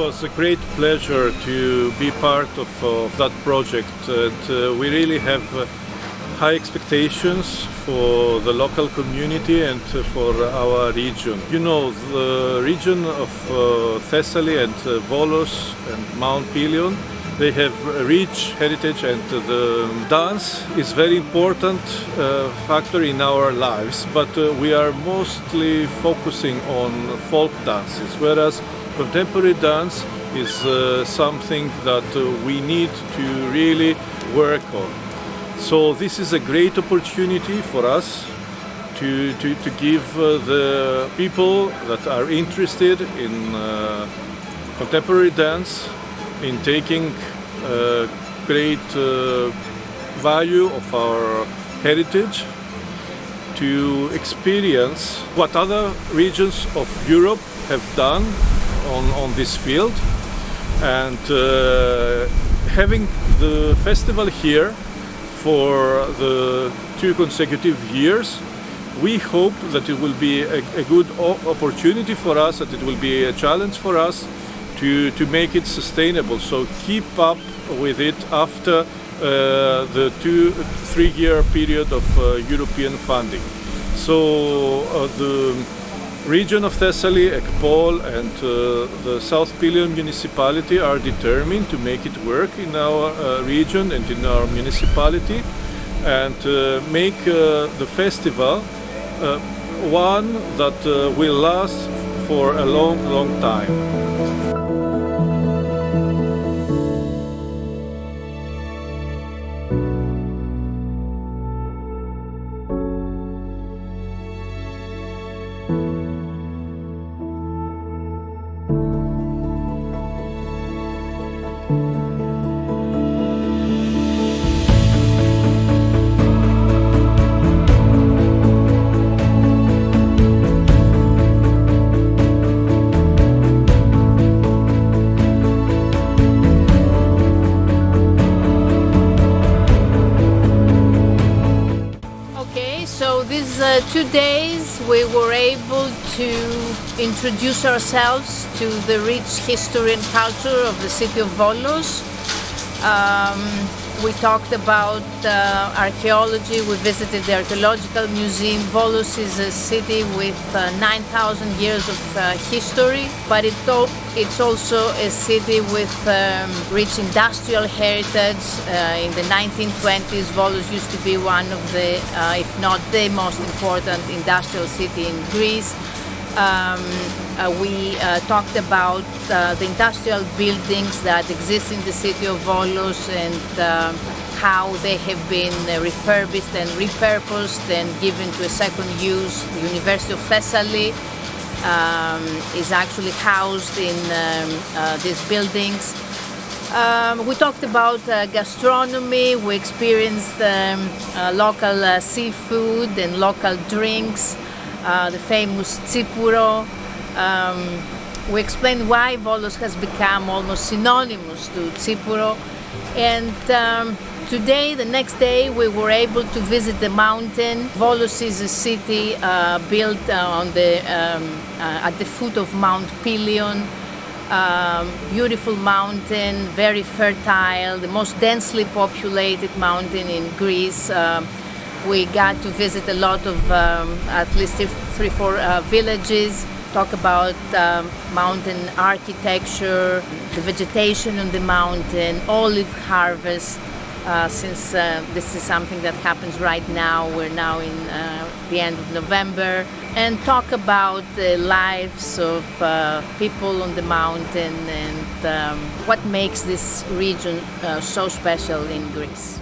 was a great pleasure to be part of that project, and we really have high expectations for the local community and for our region. You know, the region of Thessaly and Volos and Mount Pelion, they have a rich heritage, and the dance is very important factor in our lives, but we are mostly focusing on folk dances, whereas contemporary dance is something that we need to really work on. So this is a great opportunity for us to give the people that are interested in contemporary dance, in taking great value of our heritage, to experience what other regions of Europe have done on this field, and having the festival here for the 2 consecutive years, we hope that it will be a good opportunity for us, that it will be a challenge for us to make it sustainable. So keep up with it after the 2-3 year period of European funding. So the region of Thessaly, EKPOL, and the South Pelion municipality are determined to make it work in our region and in our municipality, and make the festival one that will last for a long time. These 2 days we were able to introduce ourselves to the rich history and culture of the city of Volos. We talked about archaeology. We visited the archaeological museum. Volos is a city with 9,000 years of history, but it's also a city with rich industrial heritage. In the 1920s, Volos used to be one of the, if not the most important industrial city in Greece. We talked about the industrial buildings that exist in the city of Volos, and how they have been refurbished and repurposed and given to a second use. The University of Thessaly is actually housed in these buildings. We talked about gastronomy. We experienced local seafood and local drinks, the famous tsipuro. We explained why Volos has become almost synonymous to tsipuro. And today, the next day, we were able to visit the mountain. Volos is a city built on at the foot of Mount Pelion. Beautiful mountain, very fertile, the most densely populated mountain in Greece. We got to visit a lot of at least 3-4 villages, talk about mountain architecture, the vegetation on the mountain, olive harvest, since this is something that happens right now. We're now in the end of November, and talk about the lives of people on the mountain and what makes this region so special in Greece.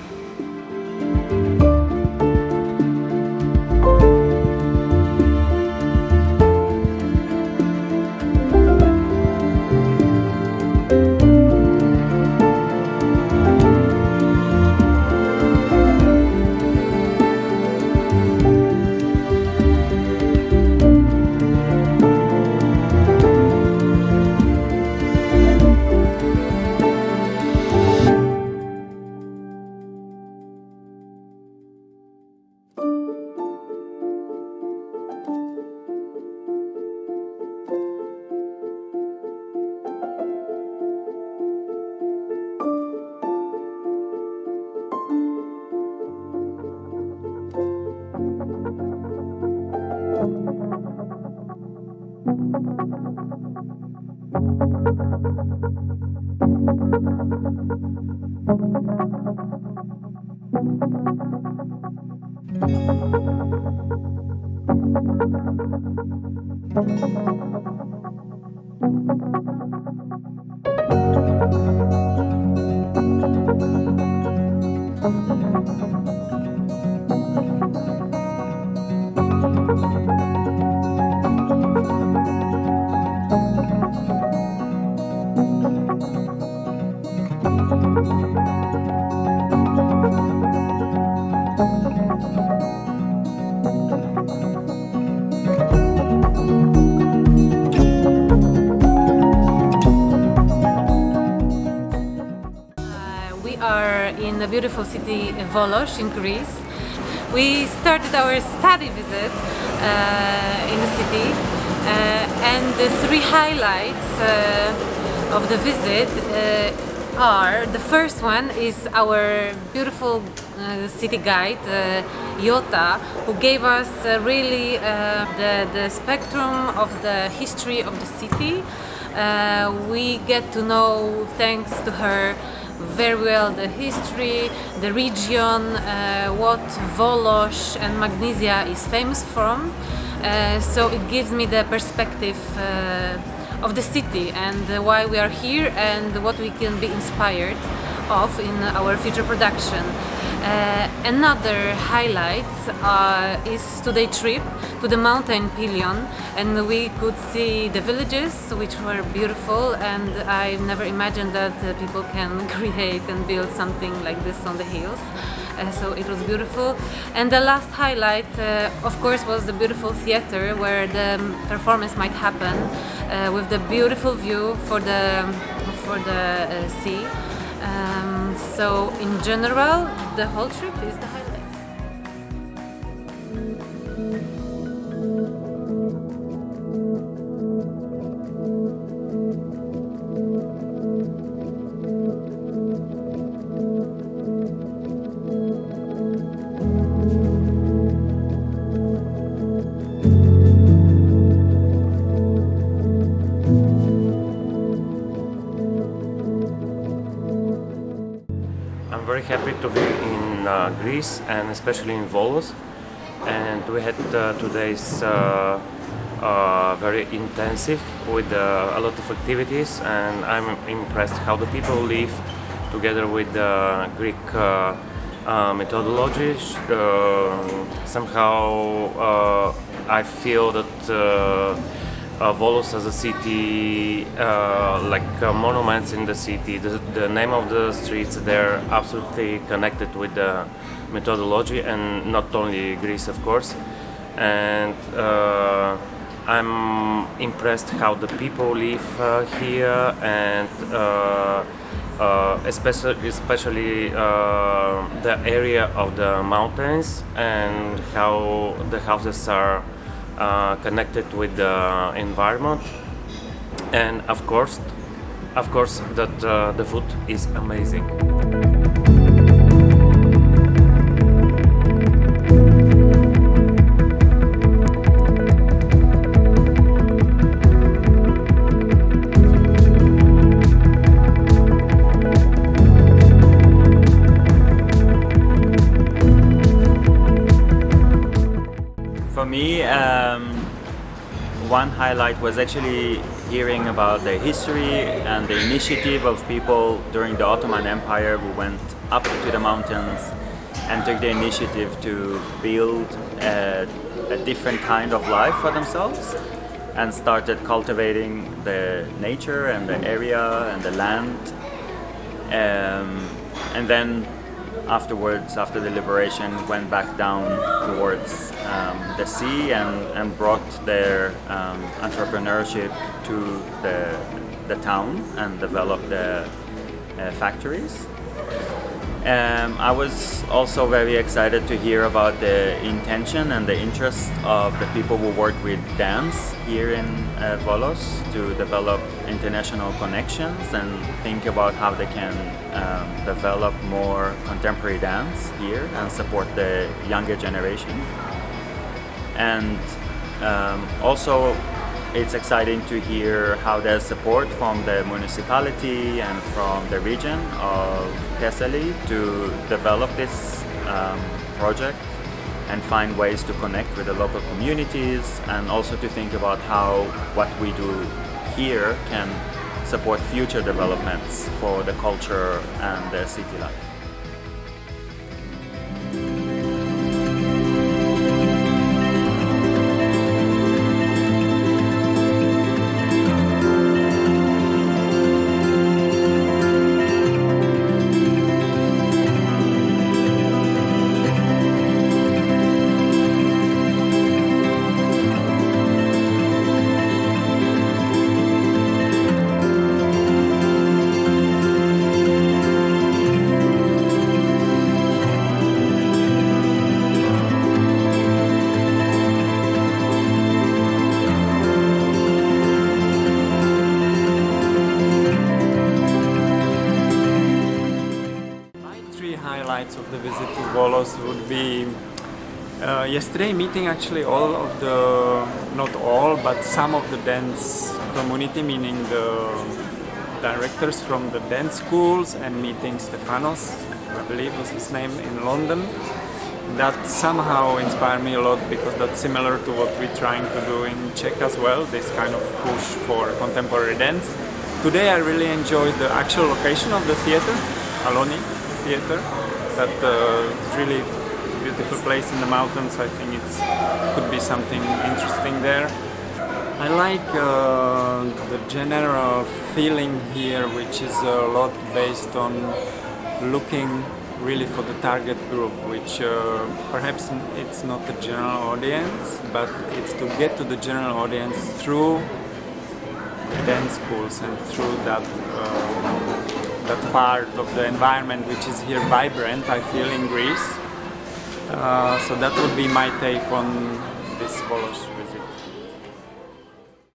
In the beautiful city Volos in Greece. We started our study visit in the city and the three highlights of the visit are: the first one is our beautiful city guide Jota, who gave us really the spectrum of the history of the city. We get to know, thanks to her, very well the history, the region, what Volos and Magnesia is famous from. So it gives me the perspective of the city and why we are here and what we can be inspired of in our future production. Another highlight is today's trip to the Mount Pelion, and we could see the villages, which were beautiful, and I never imagined that people can create and build something like this on the hills. So it was beautiful. And the last highlight, of course, was the beautiful theater where the performance might happen, with the beautiful view for the sea. So in general, the whole trip is the highlight. I'm very happy to be in Greece and especially in Volos, and we had today's very intensive with a lot of activities, and I'm impressed how the people live together with the Greek methodologies. Somehow I feel that Volos as a city, monuments in the city, the name of the streets, they're absolutely connected with the methodology, and not only Greece, of course. And I'm impressed how the people live here, and especially the area of the mountains, and how the houses are connected with the environment, and of course that the food is amazing. For me, one highlight was actually hearing about the history and the initiative of people during the Ottoman Empire who went up to the mountains and took the initiative to build a different kind of life for themselves and started cultivating the nature and the area and the land. And then afterwards, after the liberation, went back down towards the sea and brought their entrepreneurship to the town and developed the factories. I was also very excited to hear about the intention and the interest of the people who work with dance here in Volos to develop international connections and think about how they can develop more contemporary dance here and support the younger generation. And also it's exciting to hear how there's support from the municipality and from the region of Thessaly to develop this project and find ways to connect with the local communities, and also to think about how what we do here can support future developments for the culture and the city life. Of the visit to Volos would be yesterday meeting actually all of the, not all, but some of the dance community, meaning the directors from the dance schools, and meeting Stefanos, I believe was his name, in London. That somehow inspired me a lot, because that's similar to what we're trying to do in Czech as well, this kind of push for contemporary dance. Today I really enjoyed the actual location of the theater, Aloni Theater. That really beautiful place in the mountains. I think it could be something interesting there. I like the general feeling here, which is a lot based on looking really for the target group, which perhaps it's not the general audience, but it's to get to the general audience through dance schools and through that part of the environment which is here vibrant, I feel, in Greece. So that would be my take on this Volos.